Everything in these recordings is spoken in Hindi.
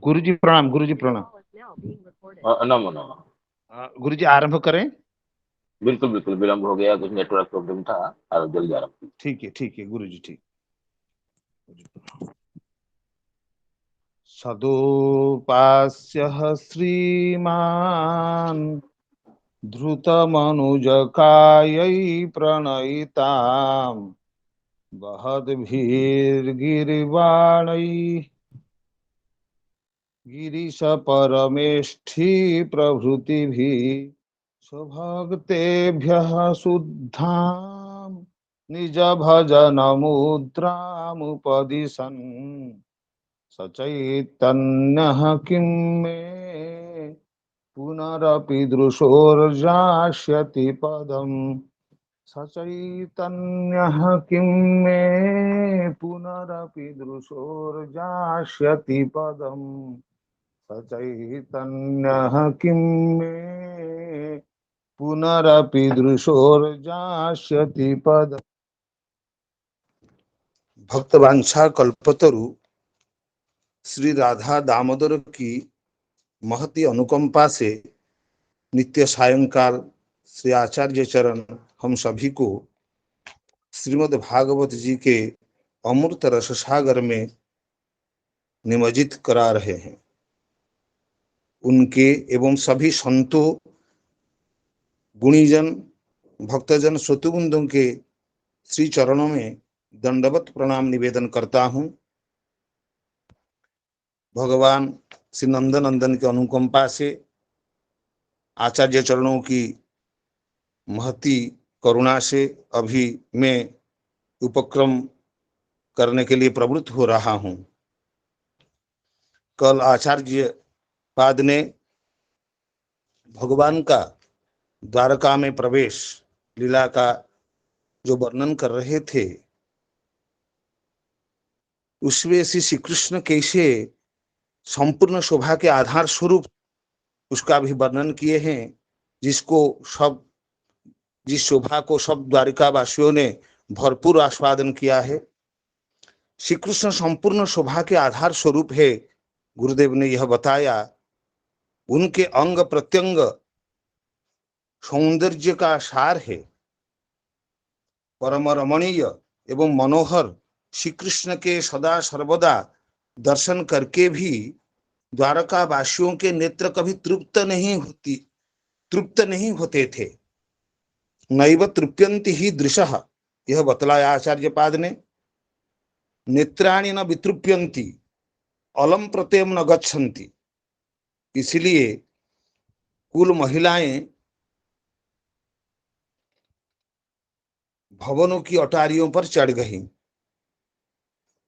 गुरुजी प्रणाम, गुरुजी प्रणाम। नमो नमः। गुरुजी आरंभ करें। बिल्कुल बिल्कुल, विलंब हो गया, कुछ नेटवर्क प्रॉब्लम था और जल्दी आरंभ की। ठीक है गुरुजी, ठीक। सदोपास्यः श्रीमान् धृतमनुजकायै प्रणयिताम् बहद्भिर्गिरिवाणैः गिरीश परमेष्ठी प्रभृतिभिः स्वभक्तेभ्यः शुद्धां निज भजन मुद्रामुपदिशन् सचैतन्यः किं मे पुनरपि दृशोर्जास्यति पदम् सचैतन्यः किं मे पुनरपि दृशोर्जास्यति पदम् सचैतन्यः किं मे पुनरपि दृशोर्जास्यति पदम्। भक्तवांछा कल्पतरु श्री राधा दामोदर की महती अनुकंपा से नित्य सायंकाल श्री आचार्य चरण हम सभी को श्रीमद् भागवत जी के अमृत रस सागर में निमज्जित करा रहे हैं। उनके एवं सभी संतों, गुणीजन, भक्तजन, श्रोतृवृंदों के श्री चरणों में दंडवत प्रणाम निवेदन करता हूं। भगवान श्री नंदनंदन के अनुकंपा से आचार्य चरणों की महती करुणा से अभी मैं उपक्रम करने के लिए प्रवृत्त हो रहा हूं। कल आचार्य पाद ने भगवान का द्वारका में प्रवेश लीला का जो वर्णन कर रहे थे, उसमें श्री कृष्ण कैसे संपूर्ण शोभा के आधार स्वरूप उसका भी वर्णन किए हैं, जिस शोभा को सब द्वारिका वासियों ने भरपूर आस्वादन किया है। श्री कृष्ण संपूर्ण शोभा के आधार स्वरूप है, गुरुदेव ने यह बताया। उनके अंग प्रत्यंग सौंदर्य का सार है। परम रमणीय एवं मनोहर श्री कृष्ण के सदा सर्वदा दर्शन करके भी द्वारका वासियों के नेत्र कभी तृप्त नहीं होते थे। नैव तृप्यन्ति ही दृशः, यह बतलाया आचार्य पाद ने। नेत्राणि न वितृप्यन्ति अलम प्रत्यम न गच्छन्ति। इसलिए कुल महिलाएं भवनों की अटारियों पर चढ़ गई।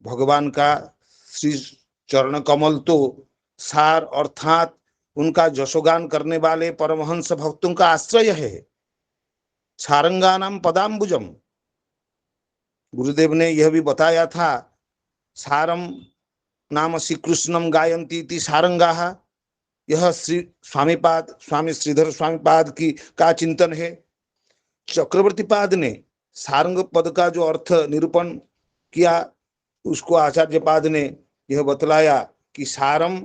भगवान का श्री चरण कमल तो सार अर्थात उनका जशोगान करने वाले परमहंस भक्तों का आश्रय है। सारंगानाम पदाम्बुजम, गुरुदेव ने यह भी बताया था। सारम नाम श्री कृष्णम गायन्ति इति सारंगाः। यह स्वामी श्रीधर स्वामी पाद की का चिंतन है। चक्रवर्ती पाद ने सारंग पद का जो अर्थ निरूपण किया, उसको आचार्य पाद ने यह बतलाया कि सारम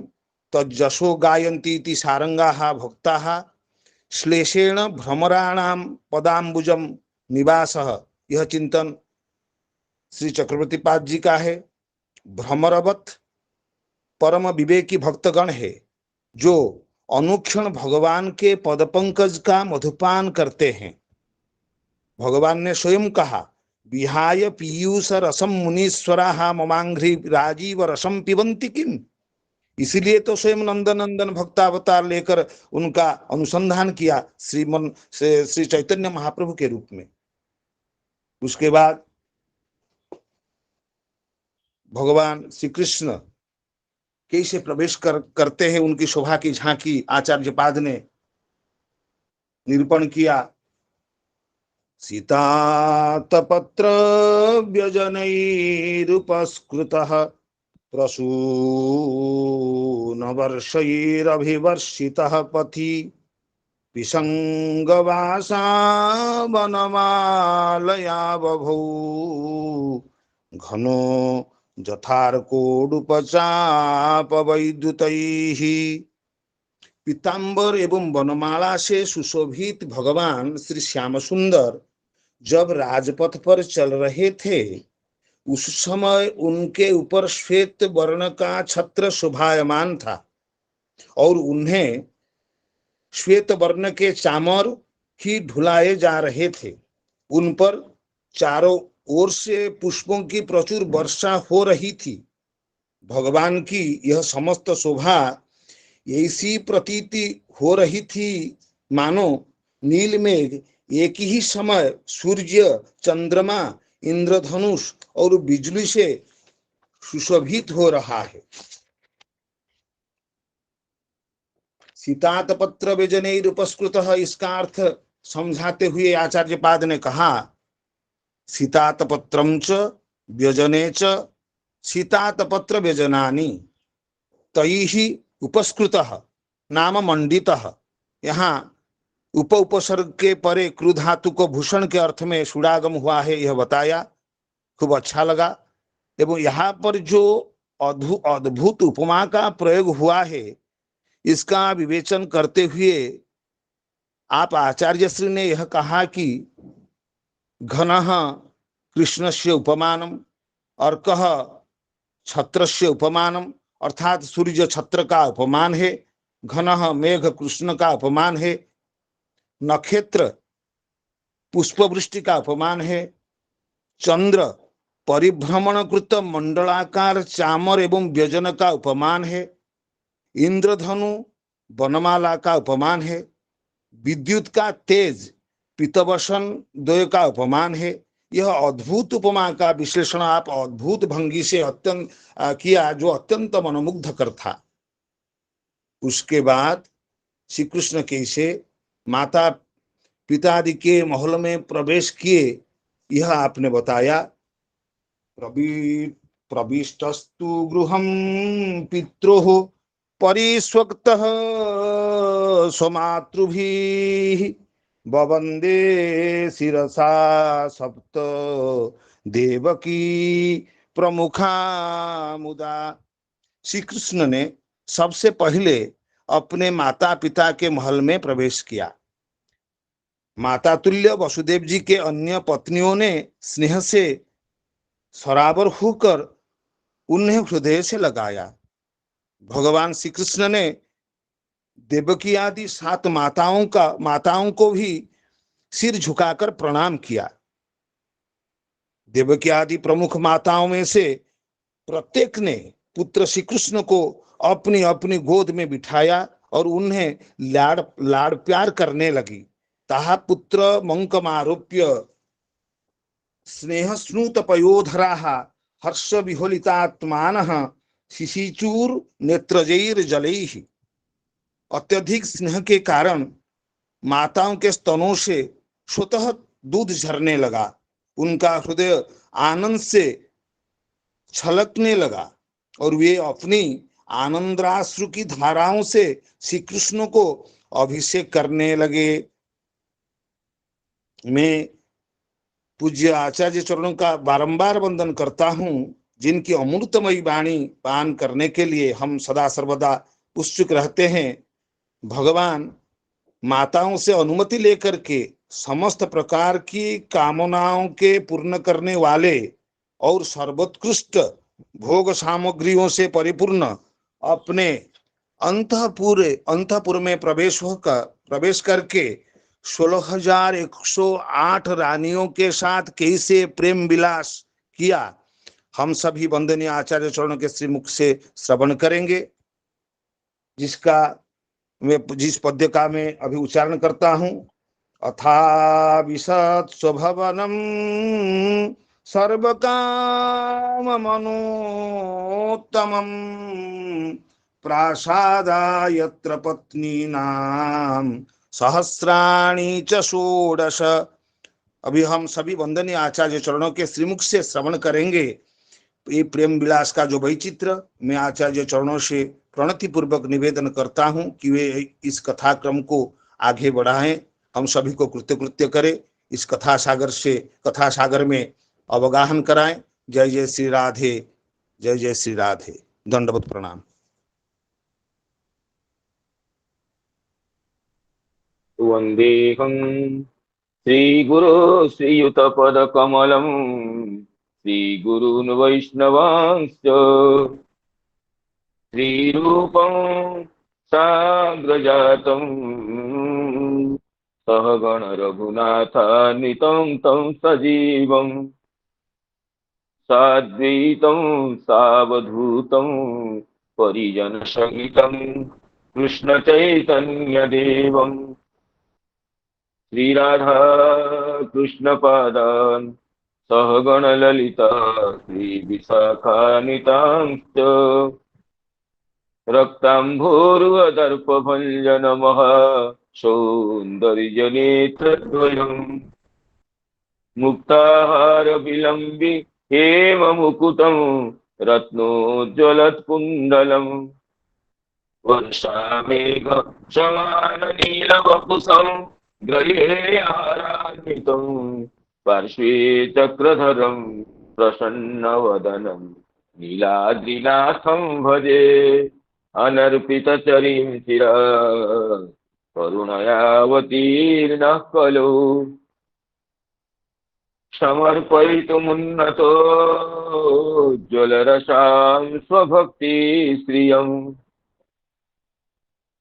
तज्जसो गायन्ति इति सारंगाः भक्ताः श्लेषेण भ्रमराणाम पदाम्बुजम निवासः। यह चिंतन श्री चक्रवर्ती पाद जी का है। भ्रमरवत परम विवेकी भक्तगण है, जो अनुक्षण भगवान के पदपंकज का मधुपान करते हैं। भगवान ने स्वयं कहा, विहाय पीयूष रसम मुनीश्वरा ममांघ्रि राजीव रसम पिबंति किम। इसीलिए तो स्वयं नंदनंदन भक्तावतार लेकर उनका अनुसंधान किया श्री चैतन्य महाप्रभु के रूप में। उसके बाद भगवान श्री कृष्ण कैसे प्रवेश करते हैं, उनकी शोभा की झांकी आचार्य पाद ने निरूपण किया। सीतातपत्र व्यजनैरुपस्कृतः प्रसूनवर्षैरभिवर्षितः पथि विसङ्गवासा वनमालया बभौ घनो जठारकोडुपचाप वैद्युतैः। पीताम्बर एवं वनमाला से सुशोभित भगवान श्री श्याम सुंदर जब राजपथ पर चल रहे थे, उस समय उनके ऊपर श्वेत वर्ण का छत्र शोभायमान था और उन्हें श्वेत वर्ण के चामर ही ढुलाए जा रहे थे। उन पर चारों ओर से पुष्पों की प्रचुर वर्षा हो रही थी। भगवान की यह समस्त शोभा ऐसी प्रतीति हो रही थी मानो नील मेघ एक ही समय सूर्य, चंद्रमा, इंद्रधनुष और बिजली से सुशोभित हो रहा है। सीतातपत्र व्यजनैर उपस्कृतः, इसका अर्थ समझाते हुए आचार्य पाद ने कहा, सीतातपत्रम च व्यजने च सीतातपत्र व्यजनानि तैहि उपस्कृतः नाम मंडितः। यहाँ उपसर्ग के परे क्रू धातु को भूषण के अर्थ में सुडागम हुआ है, यह बताया, खूब अच्छा लगा। एवं यहाँ पर जो अद्भुत उपमा का प्रयोग हुआ है, इसका विवेचन करते हुए आप आचार्य श्री ने यह कहा कि घनः कृष्णस्य उपमानम, अर्कः छत्रस्य उपमानम, अर्थात सूर्य छत्र का उपमान है, घनः मेघ कृष्ण का उपमान है, नक्षत्र पुष्पवृष्टि का अपमान है, चंद्र परिभ्रमणकृत मंडलाकार चामर एवं व्यजन का उपमान है, इंद्रधनु वनमाला का उपमान है, विद्युत का तेज पीतवसन द्वय का उपमान है। यह अद्भुत उपमा का विश्लेषण आप अद्भुत भंगी से अत्यंत किया, जो अत्यंत मनोमुग्धकर था। उसके बाद श्री कृष्ण कैसे माता पितादि के महल में प्रवेश किए, यह आपने बताया। प्रविष्टस्तु गृहं पित्रोः परिस्वक्तः स्वमातृभिः, ववन्दे शिरसा सप्त देवकी प्रमुखा मुदा। श्री कृष्ण ने सबसे पहले अपने माता पिता के महल में प्रवेश किया। माता तुल्य वसुदेव जी के अन्य पत्नियों ने स्नेह से सराबर होकर उन्हें हृदय से लगाया। भगवान श्री कृष्ण ने देवकी आदि 7 माताओं को भी सिर झुकाकर प्रणाम किया। देवकी आदि प्रमुख माताओं में से प्रत्येक ने पुत्र श्री कृष्ण को अपनी अपनी गोद में बिठाया और उन्हें लाड़ प्यार करने लगी। ताहा पुत्र मंकमारोप्य स्नेह स्नूत पयोधराः हर्ष विहोलितात्मानः शिशिचूर नेत्रजैर जलैः। अत्यधिक स्नेह के कारण माताओं के स्तनों से स्वतः दूध झरने लगा। उनका हृदय आनंद से छलकने लगा और वे अपनी आनंदाश्रु की धाराओं से श्री कृष्ण को अभिषेक करने लगे। मैं पूज्य आचार्य चरणों का बारंबार वंदन करता हूँ, जिनकी अमृतमयी वाणी पान करने के लिए हम सदा सर्वदा उत्सुक रहते हैं। भगवान माताओं से अनुमति लेकर के समस्त प्रकार की कामनाओं के पूर्ण करने वाले और सर्वोत्कृष्ट भोग सामग्रियों से परिपूर्ण अपने अंतःपुर में प्रवेश करके 16,108 रानियों के साथ कैसे प्रेम विलास किया, हम सभी वंदनीय आचार्य चरणों के श्रीमुख से श्रवण करेंगे, जिस पद्य का मैं अभी उच्चारण करता हूं। अथा विशत स्वभवनम सर्वकाम मनोत्तमम प्रासादायत्र पत्नीनाम सहस्राणि च षोडश। अभी हम सभी वंदनीय आचार्य चरणों के श्रीमुख से श्रवण करेंगे। ये प्रेम विलास का जो वैचित्र, मैं आचार्य चरणों से प्रणति पूर्वक निवेदन करता हूं कि वे इस कथाक्रम को आगे बढ़ाएं, हम सभी को कृत्य करें, इस कथा सागर में अवगाहन कराएं। जय जय श्री राधे जय जय श्री राधे। दंडवत प्रणाम। वंदेहं श्रीगुरो श्रीयुतपदकमलं श्रीगुरून् वैष्णवांश्च श्रीरूपं साग्रजातं सहगण रघुनाथान्वितं तं सजीवं साद्वैतं सावधूतं परिजनसहितं कृष्णचैतन्यदेवं श्रीराधा कृष्णपादान् सहगण ललिता श्रीविशाखान्वितांश्च रक्ताम्भोरुहदर्पभञ्जनमः सौन्दर्यनेत्रद्वयम् मुक्ताहारविलम्बि हेममुकुटं रत्नोज्ज्वलत्कुण्डलम् वर्षामेघ समाननीलवपुषं ग्रहेहारान्वितं पार्श्वे चक्रधरं प्रसन्नवदनं नीलाद्रिनाथं भजे अनर्पितचरिं चिरा करुणयावतीर्णः खलु समर्पयितुमुन्नतो ज्वलरसां स्वभक्तिश्रियम्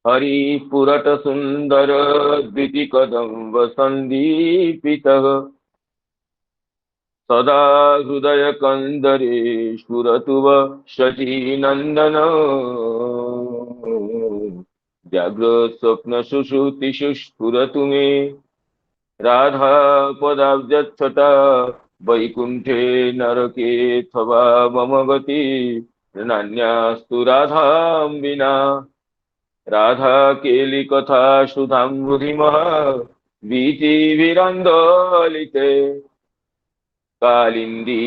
हरिपुरट सुंदर द्वितिकदम्ब सन्दीपितः सदा हृदय कंदरे स्फुरतु शचीनंदन जाग्रत स्वप्न सुषुप्तिषु स्फुरतु मे राधा पदाब्जच्छटा वैकुंठे नरके थवा मम गति नान्यास्तु राधां विना राधा केली कथा सुधाम्बुधिमः वीचिभिरन्दोलिते कालिंदी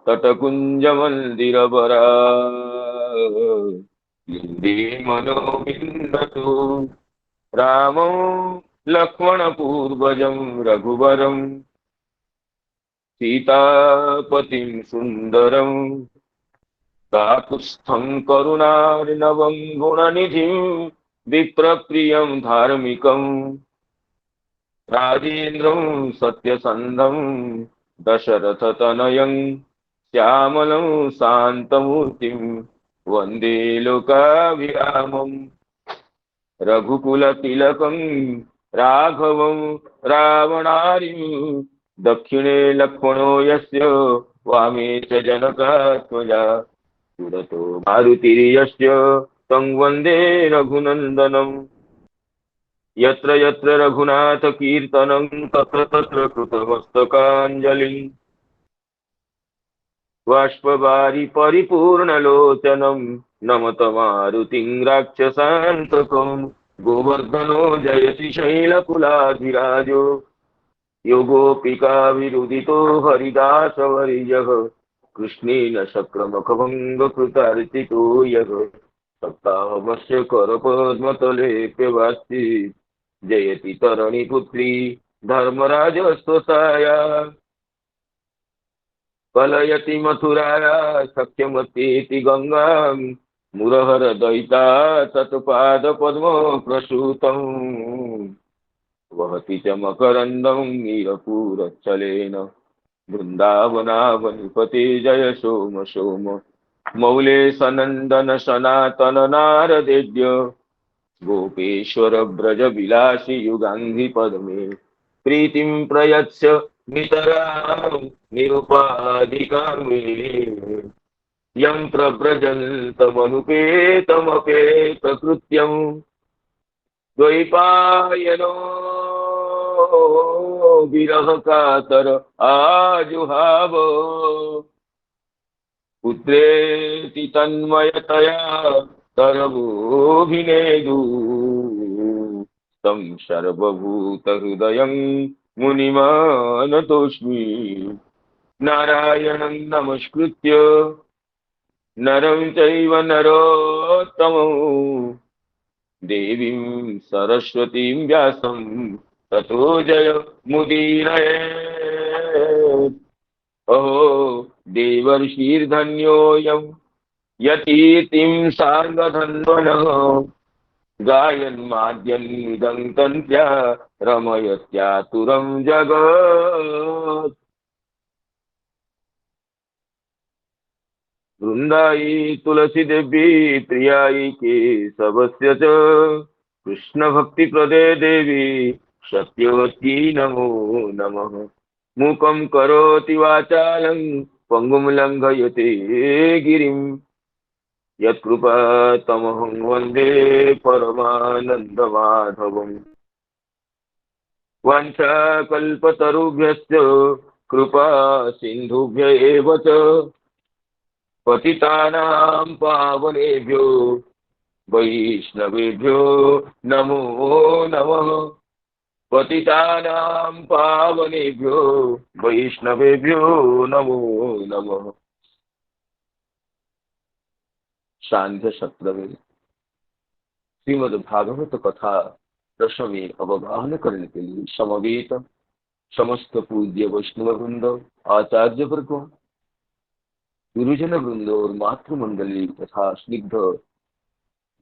तटकुंज मंदिरवरा लिंदी मनोविन्दतु रामं लक्ष्मणपूर्वजं रघुवरं सीतापतिं सुन्दरं काकुत्स्थं करुणार्णवं गुणनिधिं विप्रप्रियं धार्मिकं राजेन्द्रं सत्यसन्धं दशरथतनयं श्यामलं शान्तमूर्तिं वन्दे लोकाभिरामम् रघुकुलतिलकं राघवं रावणारिं दक्षिणे लक्ष्मणो यस्य वामे च जनकात्मजा पुरतो मारुतिर्यस्य तं वन्दे रघुनन्दनम् यत्र यत्र रघुनाथ कीर्तनं तत्र तत्र कृतमस्तकाञ्जलिं बाष्पवारि परिपूर्णलोचनं नमत मारुतिं राक्षसान्तकं गोवर्धनो जयति शैलकुलाधिराजो योगोपिका विरुदितो हरिदासवर्यः कृष्णेन शक्रमखभङ्गकृतार्चितो यः सप्ताहमस्य करपद्मतलेऽप्यवास्ति जयति तरणिपुत्री धर्मराजस्वसाया कलयति मथुराया सख्यमतीति गंगां मुरहर दयिता तत्पादपद्म प्रसूतं वहति च मकरन्दं नीरपूरच्छलेन वृन्दावनावनिपते जय सोम सोम मौले सनन्दन सनातन नारदेद्य गोपेश्वर व्रज विलासी युगांधि पद्मे प्रीतिं प्रयच्छ नितरां निरुपाधिकां मे यं प्रव्रजन्तमनुपेतमपेतकृत्यं द्वैपायनो विरह कातर आजुहाव पुत्रेति तन्मयतया तरवोऽभिनेदु तं सर्वभूतहृदयं मुनिमानतोऽस्मि नारायणं नमस्कृत्य नरं चैव नरोत्तमं देवीं सरस्वतीं व्यासं ततो जय मुदीरये। अहो देवर्षिर्धन्योऽयं यतीतिं सार्गधन्वनः गायन्माद्यन्निदं तन्त्या रमयत्यातुरं जगत्। वृन्दायै तुलसी देवी प्रियायै केशवस्य च कृष्ण भक्ति प्रदे देवी सत्यवती नमो नमः। मूकं करोति वाचालं पङ्गुं लङ्घयते गिरिं यत्कृपातमहं वन्दे परमानन्दमाधवम्। वाञ्छाकल्पतरुभ्यश्च कृपा सिन्धुभ्य एव च पतितानां पावनेभ्यो वैष्णवेभ्यो नमो नमः। पतितानां पावनेभ्यो वैष्णवेभ्यो नमो नमः। सांध्य सत्रवे श्रीमद् भागवत कथा दशमी अवगाहन करने के लिए समवेत समस्त पूज्य वैष्णव वृंद, आचार्य वर्ग, गुरुजन वृंद और मातृमंडली तथा स्निग्ध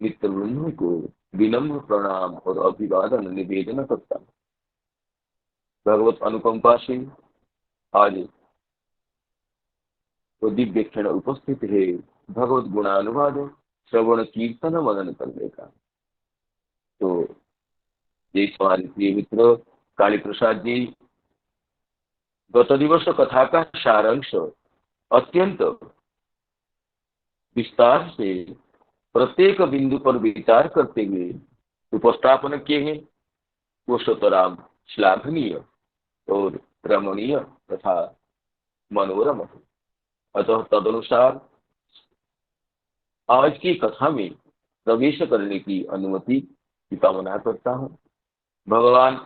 मित्र वृंदों को विनम्र प्रणाम और अभिवादन निवेदन करता हूँ। भगवत अनुकंपा से आज वो दिव्य क्षण उपस्थित है भगवत गुणानुवाद श्रवण कीर्तन मनन करने का। तो ये हमारे प्रिय मित्र काली प्रसाद जी गत दिवस कथा का सारांश अत्यंत विस्तार से प्रत्येक बिंदु पर विचार करते हुए उपस्थापन किए हैं। वो सुतराम श्लाघनीय और रमणीय तथा मनोरम है। अतः तदनुसार आज की कथा में प्रवेश करने की अनुमति की कामना करता हूं। भगवान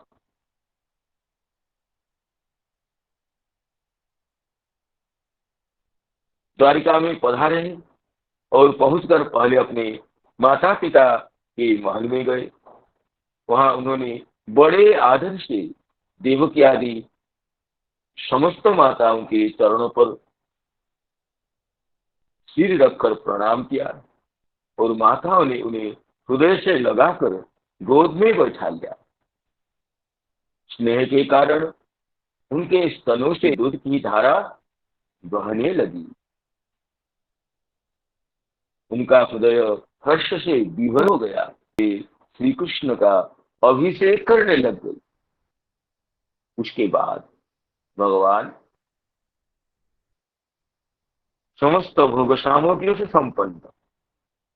द्वारिका में पधारे हैं और पहुंचकर पहले अपने माता पिता के महल में गए। वहां उन्होंने बड़े आदर से देवकी आदि समस्त माताओं के चरणों पर सिर रखकर प्रणाम किया और माताओं ने उन्हें हृदय से लगाकर गोद में बैठा लिया। स्नेह के कारण उनके स्तनों से दूध की धारा बहने लगी। उनका हृदय हर्ष से विभोर हो गया। वे श्री कृष्ण का अभिषेक करने लग गए। उसके बाद भगवान समस्त भोग सामग्रियों से संपन्न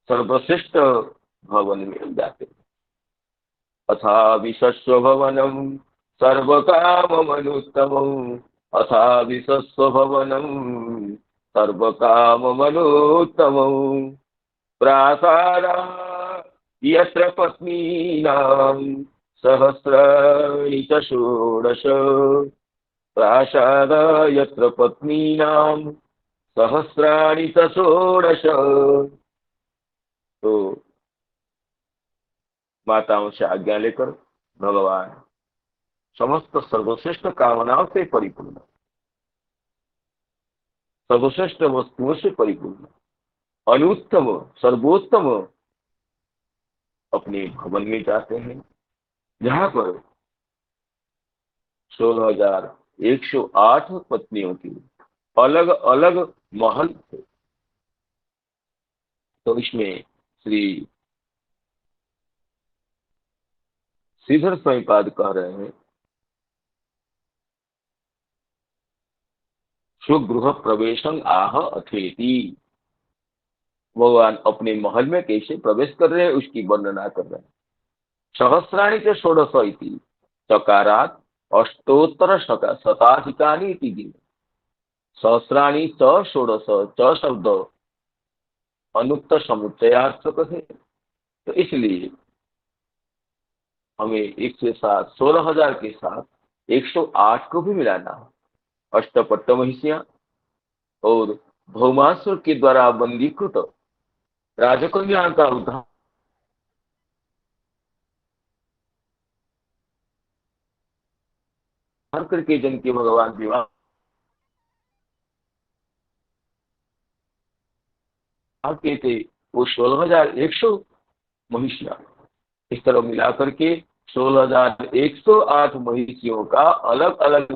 सर्वश्रेष्ठ भवन में जाते। अथा विशस्व भवनम सर्व काम मनुत्तम। अथा विशस्व भवनम सर्व काम मनोत्तम। प्रासादा यत्र पत्नीनां सहस्राणि च षोडश। प्रासादा यत्र पत्नीनां सहस्राणि च षोडश। तो माताओं से आज्ञा लेकर भगवान समस्त सर्वश्रेष्ठ कामनाओं से परिपूर्ण, सर्वश्रेष्ठ वस्तुओं से परिपूर्ण, अनुत्तम सर्वोत्तम अपने भवन में जाते हैं, जहां पर 16,108 पत्नियों की अलग अलग महल थे। तो इसमें श्री श्रीधर स्वयंपाद कह रहे हैं, स्वगृह प्रवेशं आह अथेति। भगवान अपने महल में कैसे प्रवेश कर रहे हैं उसकी वर्णना कर रहे हैं। सहस्राणि च षोडश इति चकारात् अष्टोत्तर शताधिकानि इति दिन। सहस्राणि च षोडश च शब्द अनुक्त समुच्चयार्थक है। तो इसलिए हमें एक से साथ 16,000 के साथ 108 को भी मिलाना है। अष्टपट्ट महिषियां और भौमासुर के द्वारा बंदीकृत राजकन्या का उद्धार करके जन के भगवान विवाह आपके थे वो 16,100 महिषियां। इस तरह मिलाकर के 16,108 महिषियों का अलग अलग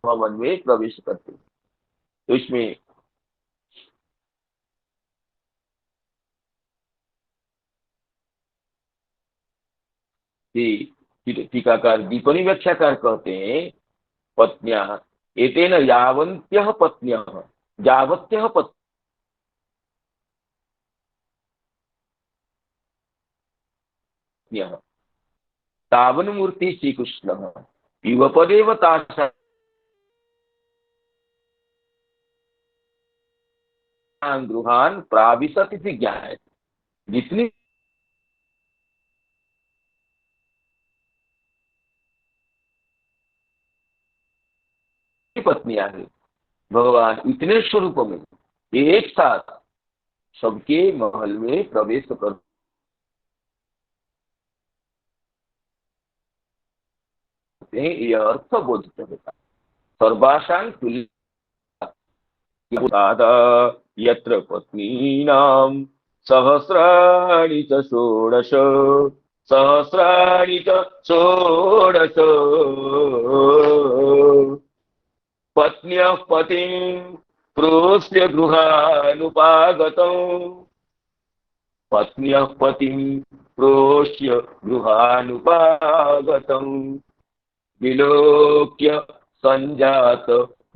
भवन में प्रवेश करते। तो इसमें टीकाकार दीपनी व्याख्याकार कहते हैं, पत्न्या एतेन यावन्त्यः पत्न्यः यावत्यः पत्न्यः तावन्मूर्ति श्रीकृष्णः युगपदेव तासां गृहान् प्राविशत् इति ज्ञायते। जितनी पत्नियां हैं भगवान इतने स्वरूप में एक साथ सबके महल में प्रवेश करते हैं, यह अर्थ बोधित होता है। सर्वासां तुल्य यत्र पत्नीनां सहस्राणि च षोडश सहस्राणि च षोडश पत्न्यः पतिं प्रोष्य गृहानुपागतौ पत्न्यः पतिं प्रोष्य गृहानुपागतौ विलोक्य संजात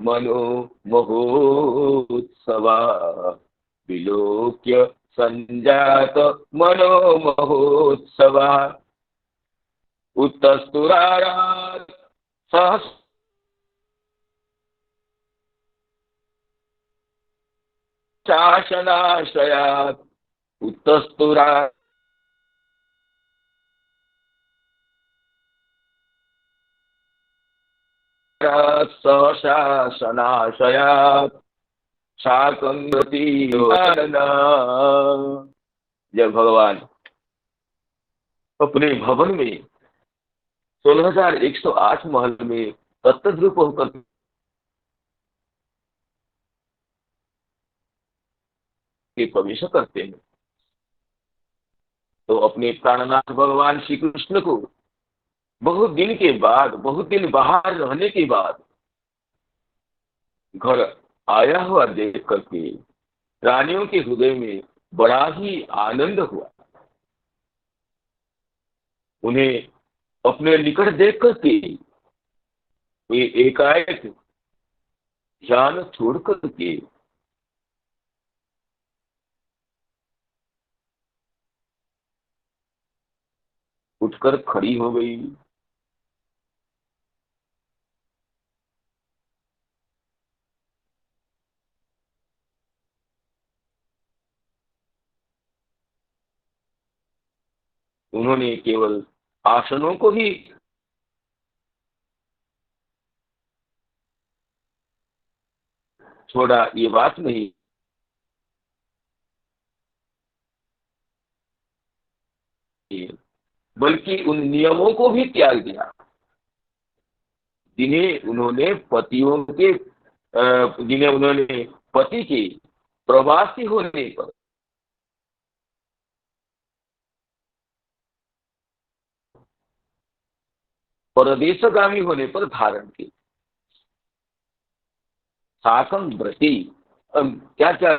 मनो महोत्सवा विलोक्य संजात मनो महोत्सवा उत्तस्तुरारात् सहस्राशनाश्रयात् उत्तस्तुरा सहशासनाशयात् जब भगवान अपने भवन में 16,108 महल में तत्तद्रूप होकर के प्रवेश करते हैं, तो अपने प्राणनाथ भगवान श्री कृष्ण को बहुत दिन के बाद, बहुत दिन बाहर रहने के बाद घर आया हुआ देख करके रानियों के हृदय में बड़ा ही आनंद हुआ। उन्हें अपने निकट देख करके वे एकाएक ध्यान छोड़ करके उठकर खड़ी हो गई। उन्होंने केवल आसनों को ही छोड़ा, ये बात नहीं, बल्कि उन नियमों को भी त्याग दिया जिन्हें उन्होंने पति के प्रवासी होने पर परदेशगामी होने पर धारण की। साकं व्रति क्या क्या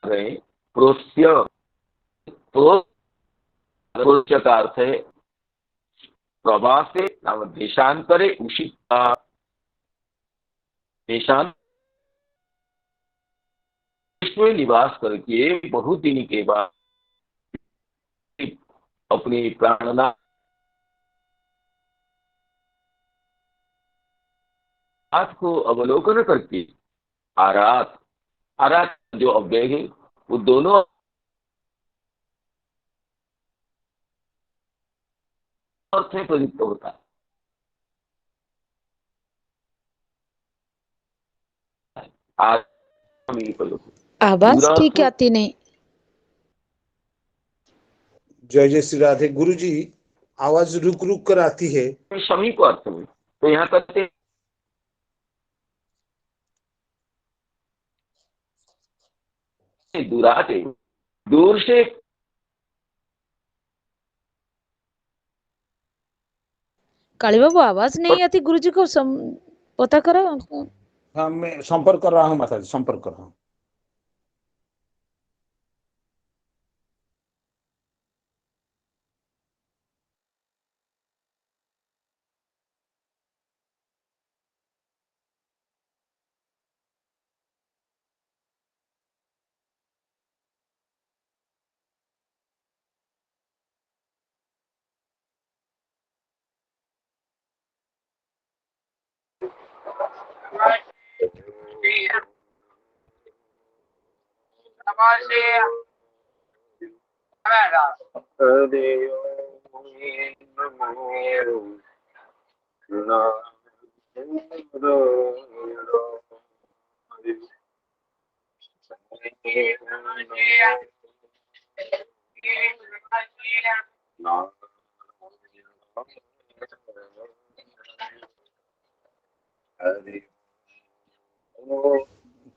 रहे, प्रोत्स्य, प्रोत्स्य का अर्थ है प्रवासे नाम देशांतरे उषिता, देशांतर में निवास करके बहुत दिन के बाद अपने प्राणनाथ को अवलोकन करके आरात, आरात जो अव्यय है वो दोनों अर्थ में प्रयुक्त होता है। आवाज ठीक आती नहीं। जय जय श्री राधे। गुरु जी, आवाज रुक रुक कर आती है। सभी को अर्थ में तो यहाँ कहते दूराते, दूर से। काली बाबू आवाज नहीं आती, गुरुजी को पता करो। हाँ, मैं संपर्क कर रहा हूँ माता जी, संपर्क कर रहा हूँ।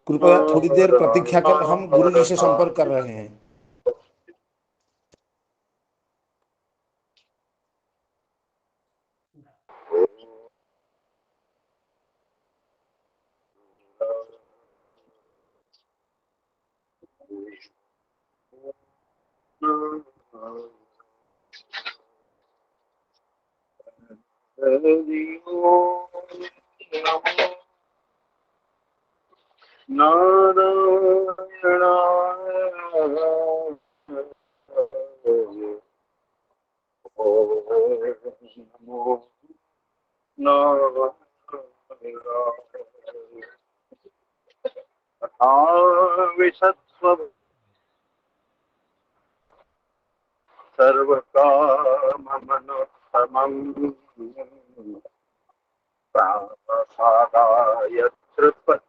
कृपया थोड़ी देर प्रतीक्षा करें, हम गुरु जी से संपर्क कर रहे हैं।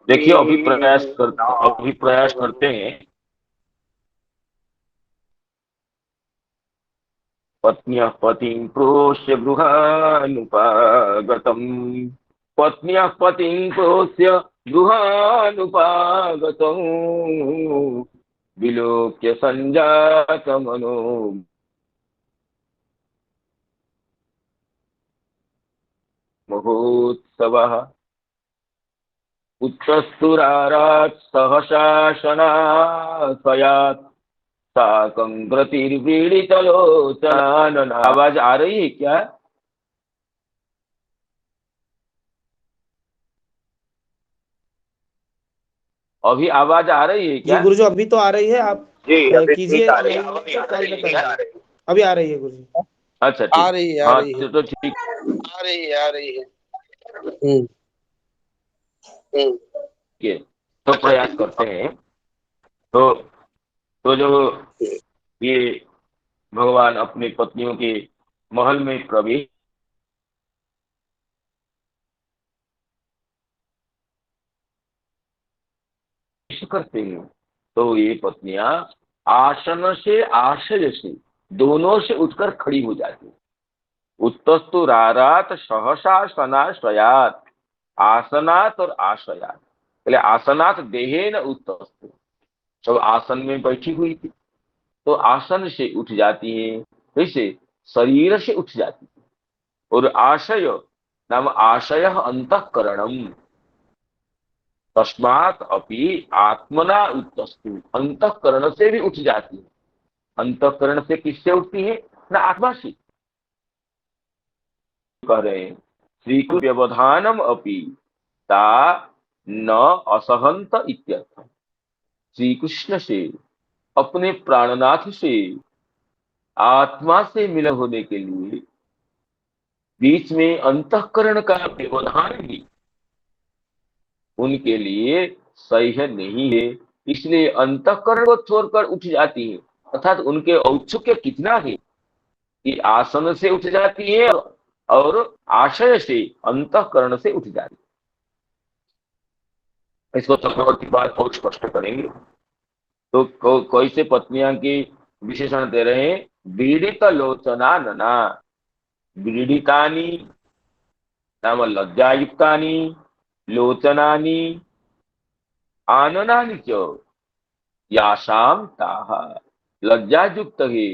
देखिए, अभी प्रयास करते हैं। पत्न्यः पतिं प्रोष्य गृहानुपागतम्, पत्न्यः पतिं प्रोष्य गृहानुपागतम्, विलोक्य सञ्जातमनो महोत्सवः, उत्तस्तुरारात् सहसा शनाशयात्, साकं गतिर्वीडितलोचनानन। आवाज आ रही है क्या? अभी आवाज आ रही है क्या? जी गुरुजी, अभी तो आ रही है, आप कीजिए। अभी आ रही है गुरुजी। अच्छा, ठीक। आ रही है, हाँ, आ रही है, तो ठीक। आ रही है, आ रही है। तो प्रयास करते हैं। तो जो ये भगवान अपनी पत्नियों के महल में प्रवेश करते हैं, तो ये पत्नियां आसन से आशय से दोनों से उठकर खड़ी हो जाती। उत्तस्तु रारात सहसा सनाश्रयात, आसनात और आश्रयात। पहले आसनात देहेन उत्तस्तु, सब आसन में बैठी हुई थी, तो आसन से उठ जाती है, वैसे शरीर से उठ जाती है। और आशय नाम आशय अंतःकरणम, तस्मात् अपि आत्मना उत्तस्तु, अंतःकरण से भी उठ जाती है। अंतःकरण से किससे उठती है? ना आत्मा से। कह रहे हैं श्री व्यवधानम अपि ता न असहंत इत्यर्थ। श्री कृष्ण से, अपने प्राणनाथ से, आत्मा से मिलन होने के लिए बीच में अंतःकरण का व्यवधान भी उनके लिए सह्य नहीं है, इसलिए अंतःकरण को छोड़कर उठ जाती है। अर्थात उनके औत्सुक्य कितना है कि आसन से उठ जाती है और आशय से, अंतःकरण से उठ जाती है। इसको चक्रवर्ती बात और स्पष्ट करेंगे। तो कोई से पत्नियां की विशेषण दे रहे हैं, बीड़ित लोचना नना, बीड़ितानी नाम लज्जायुक्तानि लोचनानि आननानि च यासाम ताः। लज्जा युक्त है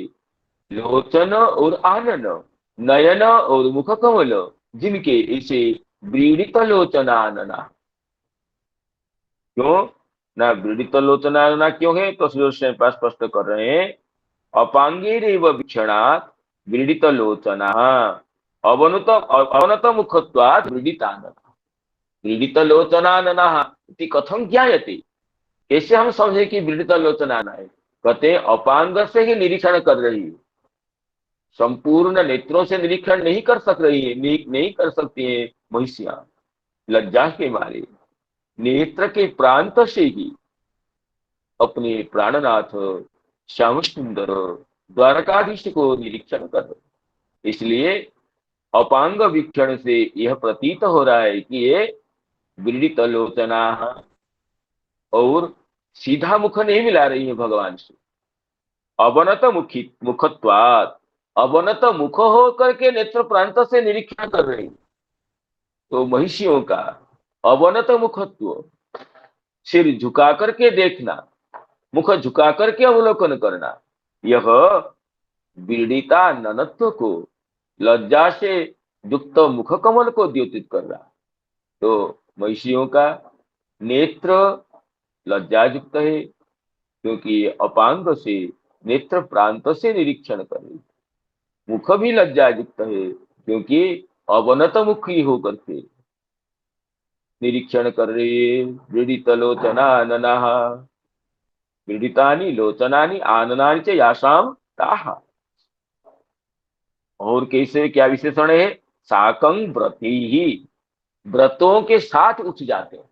लोचन और आनन, नयन और मुख कमल जिनके, इसे व्रीडित लोचनानना। क्यों ना व्रीडित लोचनानना क्यों है? तो श्री स्पष्ट कर रहे हैं, अपांगेरेव वीक्षणात् व्रीडित लोचना अवनत मुखत्वात् व्रीडितानना। व्रीडित लोचनानना इति कथं ज्ञायते? कैसे हम समझे कि व्रीडित लोचनाना है? कहते हैं अपांग से ही निरीक्षण कर रही है, संपूर्ण नेत्रों से निरीक्षण नहीं कर सक रही है, नहीं कर सकती है महिषियां लज्जा के मारे। नेत्र के प्रांत से ही अपने प्राणनाथ श्याम सुंदर द्वारकाधीश को निरीक्षण कर रहे। इसलिए अपांग वीक्षण से यह प्रतीत हो रहा है कि ये व्रीडित लोचना और सीधा मुख नहीं मिला रही है भगवान से। अवनत मुखत्वात्, अवनत मुख हो करके नेत्र प्रांत से निरीक्षण कर रही। तो महिषियों का अवनत मुखत्व, सिर झुका करके देखना, मुख झुका करके अवलोकन करना, यह व्रीडिता ननत्व को, लज्जा से युक्त मुख कमल को द्योतित कर रहा। तो महिषियों का नेत्र लज्जा युक्त है क्योंकि अपांग से नेत्र प्रांत से निरीक्षण कर रही। मुख भी लज्जा युक्त है क्योंकि अवनत मुखी होकर के निरीक्षण कर रही है। व्रीडित लोचना आननाः, व्रीडितानि लोचनानि आननानि च यासाम ताः। और कैसे, क्या विशेषण है? साकं व्रती ही, व्रतों के साथ उठ जाते हैं,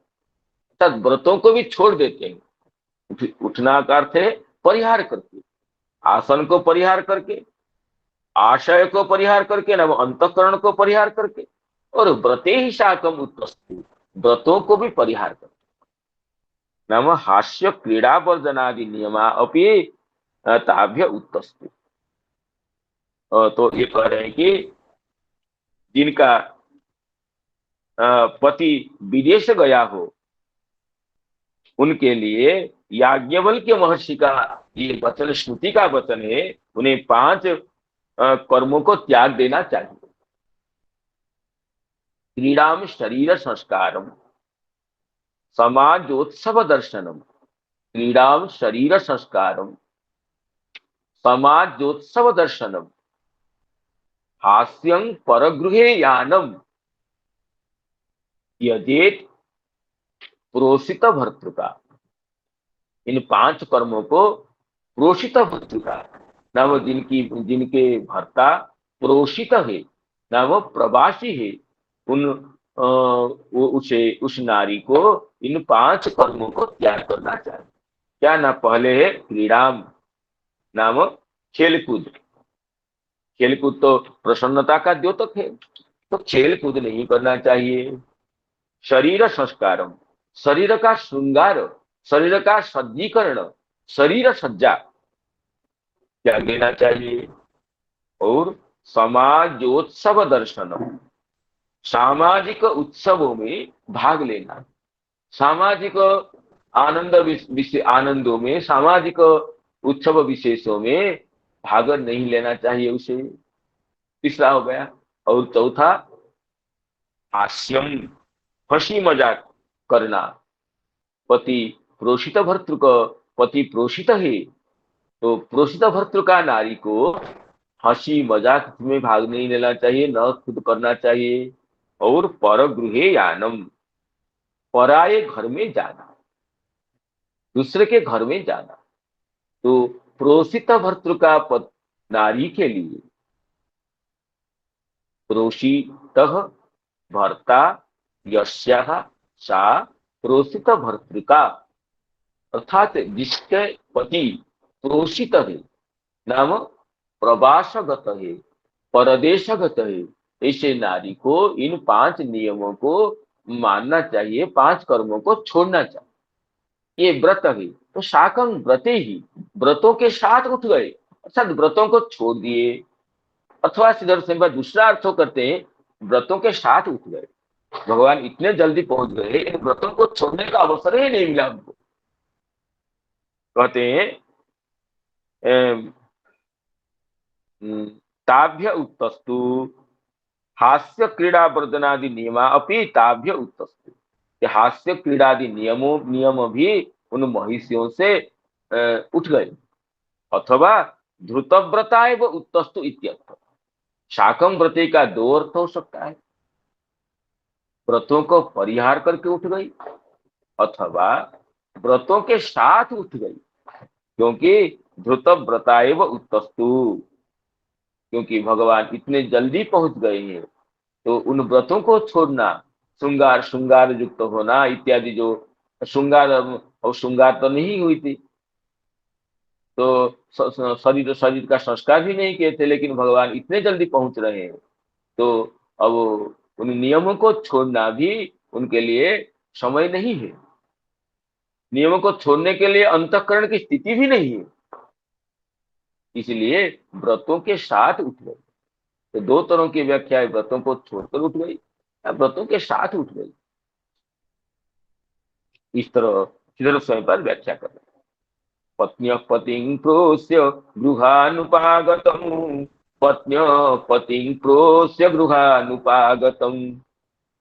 तब व्रतों को भी छोड़ देते हैं। उठना का अर्थ है परिहार करके, आसन को परिहार करके, आशय को परिहार करके, नाम अंतःकरण को परिहार करके, और व्रते ही शाकम उत्तस्तु, व्रतों को भी परिहार करके, नाम हास्य क्रीड़ा वर्जनादि नियमा अपि ताभ्य उत्तस्तु। तो ये कह रहे हैं कि जिनका पति विदेश गया हो, उनके लिए याज्ञवल्क्य महर्षि का ये वचन, श्रुति का वचन है, उन्हें 5 कर्मों को त्याग देना चाहिए। क्रीड़ाम शरीर संस्कारम समाजोत्सव दर्शनम, क्रीड़ाम शरीर संस्कारम समाजोत्सव दर्शनम हास्यं परगृहे यानम यजेत प्रोषित भर्तृका। इन 5 कर्मों को प्रोषित भर्तृका, नाम जिनके भर्ता प्रोषित है, नाम प्रवासी है, उस नारी को इन 5 कर्मों को त्याग करना चाहिए। क्या ना? पहले है क्रीड़ाम, नाम खेलकूद। खेलकूद तो प्रसन्नता का द्योतक है, तो खेलकूद नहीं करना चाहिए। शरीर संस्कारम, शरीर का श्रृंगार, शरीर का सज्जीकरण, शरीर सज्जा त्याग देना चाहिए। और समाजोत्सव दर्शन, सामाजिक उत्सवों में भाग लेना, सामाजिक आनंदों में, सामाजिक उत्सव विशेषों में भाग नहीं लेना चाहिए उसे। तीसरा हो गया। और चौथा हास्यम, हंसी मजाक करना। पति प्रोषित भर्तृक, पति प्रोषित है, तो प्रोषित भर्तृका नारी को हंसी मजाक में भाग नहीं लेना चाहिए, न खुद करना चाहिए। और परगृहे यानम, पराये घर में जाना, दूसरे के घर में जाना। तो प्रोषित भर्तृका नारी के लिए प्रोषित भर्ता यस्याः सा प्रोषित भर्तृका, अर्थात जिसके पति प्रोषित है, नाम प्रवासगत है, परदेशगत है, ऐसे नारी को इन 5 नियमों को मानना चाहिए, 5 कर्मों को छोड़ना चाहिए। ये व्रत है, तो शाकं व्रते ही, व्रतों के साथ उठ गए, अर्थात व्रतों को छोड़ दिए। अथवा सीधर से दूसरा अर्थ करते हैं व्रतों के साथ उठ गए। भगवान इतने जल्दी पहुंच गए, इन व्रतों को छोड़ने का अवसर ही नहीं मिला हमको। कहते हैं ताभ्य उत्तस्तु हास्य क्रीड़ा वर्जनादि नियमा अपि ताभ्य उत्तस्तु। ये हास्य क्रीड़ादि नियम भी उन महिषियों से उठ गए। अथवा ध्रुतव्रता एव उत्तस्तु इत्यर्थ। शाकम व्रते का दो अर्थ हो सकता है, व्रतों को परिहार करके उठ गई अथवा व्रतों के साथ उठ गई। क्योंकि ध्रुतव्रता एव उत्तस्तु, क्योंकि भगवान इतने जल्दी पहुंच गए हैं, तो उन व्रतों को छोड़ना, श्रृंगार युक्त होना इत्यादि, जो श्रृंगार तो नहीं हुई थी, तो शरीर का संस्कार भी नहीं किए थे, लेकिन भगवान इतने जल्दी पहुंच रहे हैं, तो अब उन नियमों को छोड़ना भी उनके लिए समय नहीं है। नियमों को छोड़ने के लिए अंतःकरण की स्थिति भी नहीं है, इसलिए व्रतों के साथ उठ गई। तो दो तरह की व्याख्या, व्रतों को छोड़कर उठ गई या व्रतों के साथ उठ गई, इस तरह श्रीधर स्वयं पर व्याख्या कर रहे। पत्न्य पतिं प्रोष्य गृहानुपागतम्, पत्न्य पतिं प्रोष्य गृहानुपागतम्,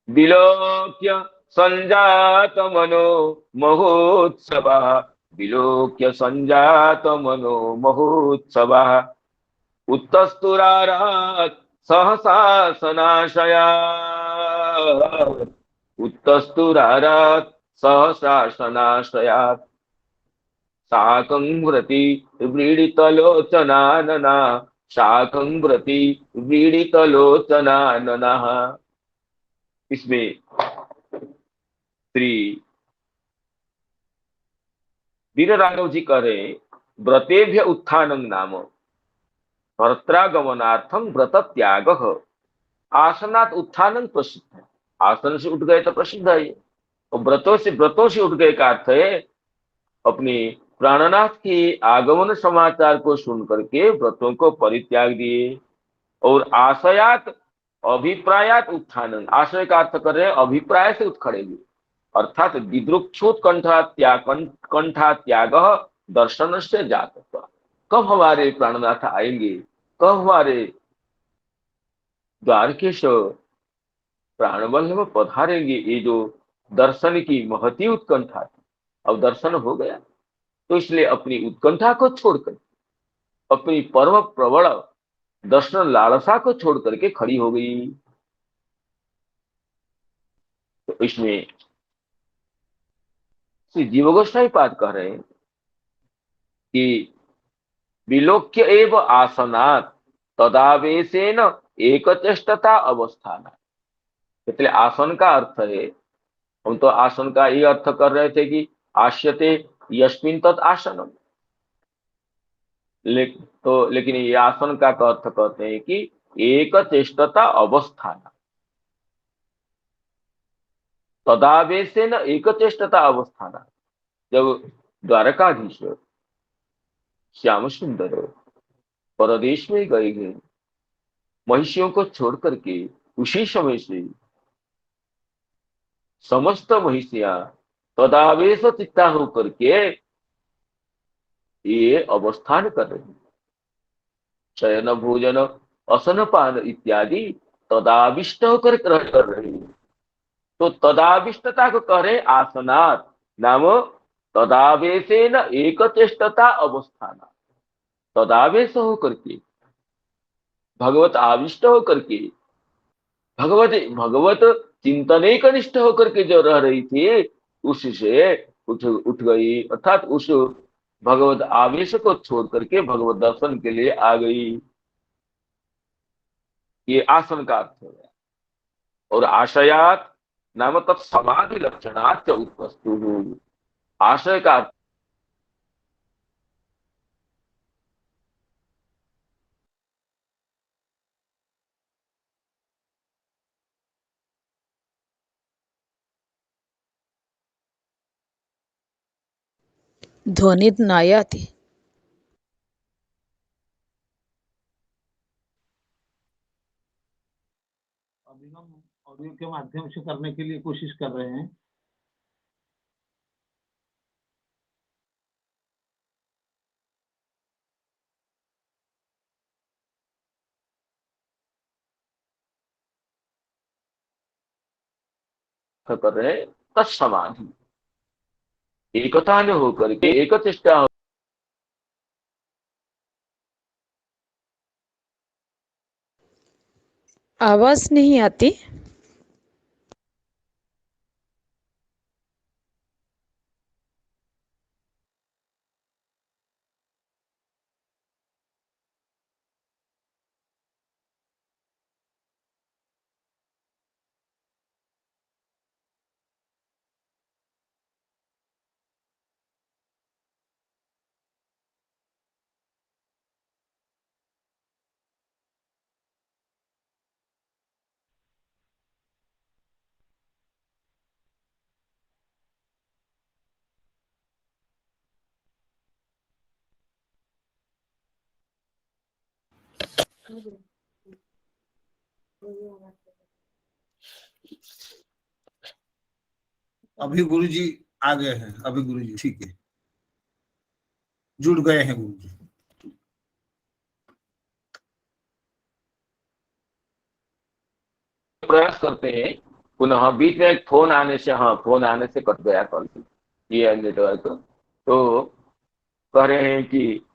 विलोक्य संजात मनो महोत्सवः, विलोक्य संजात मनो महोत्सवः, उत्तस्तुरारात् सहसा सनाशयात्, उत्तस्तुरारात् सहसा सनाशयात्, शाकं व्रति व्रीडितलोचनानना, शाकं व्रति व्रीडितलोचनाननः। इसमें श्री वीर राघव जी कह रहे, व्रतेभ्य उत्थानं नाम भर्त्रागमनार्थम व्रत त्याग। आसनात् उत्थानं प्रसिद्ध है, आसन से उठ गए तो प्रसिद्ध है ये। और व्रतों से उठ गए का अर्थ है अपने प्राणनाथ के आगमन समाचार को सुन करके व्रतों को परित्याग दिए। और आशयात अभिप्रायात उत्थानन, आशय का अर्थ कर रहे हैं अभिप्राय से उठ खड़े हुए, अर्थात विद्रुक्षोत कंठा त्याग दर्शन से जातत्व। कब हमारे प्राणनाथ आएंगे, कब हमारे द्वारकेश्वर प्राणवल्लभ पधारेंगे, ये जो दर्शन की महती उत्कंठा थी, अब दर्शन हो गया। तो इसलिए अपनी उत्कंठा को छोड़कर, अपनी परम प्रबल दर्शन लालसा को छोड़ करके खड़ी हो गई। तो इसमें श्री जीव गोस्वामी पाद कह रहे हैं कि विलोक्य एव आसनात् तदावेशेन एकचेष्टता अवस्थान। इसलिए आसन का अर्थ है, हम तो आसन का ये अर्थ कर रहे थे कि आश्यते यस्मिन् तत् आसनम, लेकिन ये आसन का अर्थ कहते हैं कि एक चेष्टता अवस्थान, तदावेशेन एक चेष्टता अवस्थान। जब द्वारकाधीश श्याम सुंदर परदेश में गए महिषियों को छोड़ करके, उसी समय से समस्त महिषियां तदावेश चित्ता होकर के ये अवस्थान कर रही, शयन भोजन असन पान इत्यादि तदाविष्ट होकर ग्रहण कर रही। तो तदाविष्टता को कह रहे आसनात् नाम तदावेशेन एक चेष्टता अवस्थान। तदावेश होकर के, भगवत आविष्ट होकर के, भगवत चिंतने कनिष्ठ होकर के जो रह रही थी, उससे उठ गई, अर्थात उस भगवत आवेश को छोड़ करके भगवत दर्शन के लिए आ गई। ये आसन का अर्थ हो गया। और आशयात नाम तत्समाधि लक्षणात् उत्पस्तु, आशय का अर्थ ध्वनित नायाति। के माध्यम से करने के लिए कोशिश कर रहे हैं। कर रहे हैं तत्समाधि, एकता में होकर के एक चेष्टा। आवाज नहीं आती। अभी गुरुजी आ गए हैं। अभी गुरुजी ठीक है, जुड़ गए हैं गुरुजी। प्रयास करते हैं पुनः, बीच में एक फोन आने से, हाँ फोन आने से कट गया कॉल, ये नेटवर्क। तो कह रहे हैं कि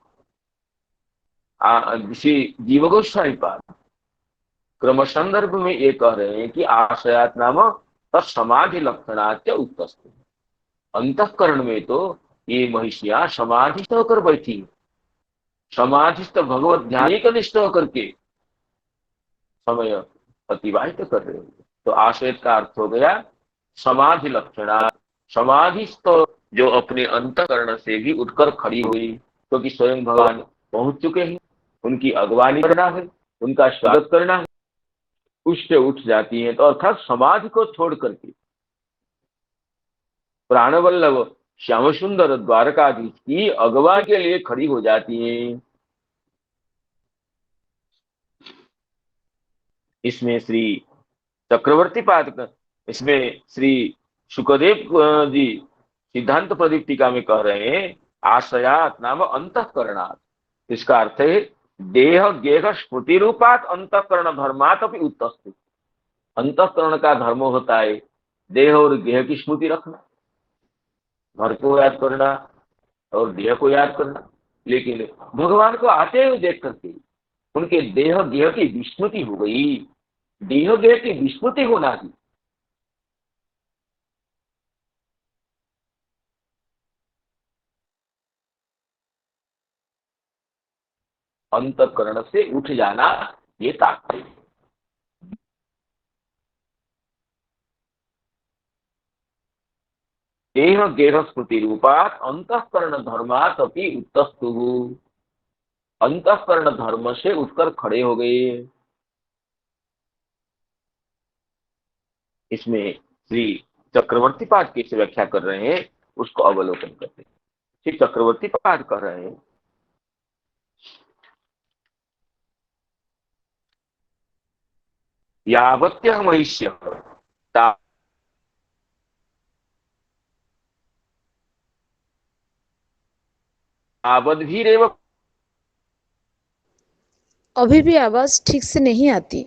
श्री जीव गोस्वामी पाद क्रम संदर्भ में ये कह रहे हैं कि आश्रयात नाम तत्समाधि लक्षणाच उत्तस्त। अंतःकरण में तो ये महिषियां समाधिस्थ होकर बैठी, समाधिस्थ भगवत ध्यान का निष्ठ होकर के समय अतिवाहित कर रहे हैं। तो आश्रय का अर्थ हो गया समाधि लक्षणा, समाधिस्थ जो अपने अंतःकरण से भी उठकर खड़ी हुई, क्योंकि स्वयं भगवान पहुंच चुके हैं, उनकी अगवानी करना है, उनका स्वागत करना है, उससे उठ जाती है। तो अर्थात समाधि को छोड़ करके प्राणवल्लभ श्याम सुंदर द्वारकाधीश की अगवा के लिए खड़ी हो जाती हैं। इसमें श्री चक्रवर्ती पाद, इसमें श्री सुखदेव जी सिद्धांत प्रदीप टीका में कह रहे हैं आश्रयात नाम अंतःकरणात्। इसका अर्थ है देह गेह स्मृति रूपात अंतःकरण धर्मात अपनी उत्तस्त। अंतःकरण का धर्म होता है देह और गेह की स्मृति रखना, घर को याद करना और देह को याद करना, लेकिन भगवान को आते हुए देख करके उनके देह गेह की विस्मृति हो गई। देह गेह की विस्मृति होना थी। अंतःकरण से उठ जाना, ये तात्पर्य। देह गेह स्मृति रूपात अंतःकरण धर्मात अपनी उत्तस्तु। अंतःकरण धर्म से उठकर खड़े हो गए। इसमें श्री चक्रवर्ती पाद कैसे व्याख्या कर रहे हैं उसको अवलोकन करते हैं। श्री चक्रवर्ती पाद कह रहे हैं यावत्य महिष्य तावद्भिरेव। अभी भी आवाज ठीक से नहीं आती।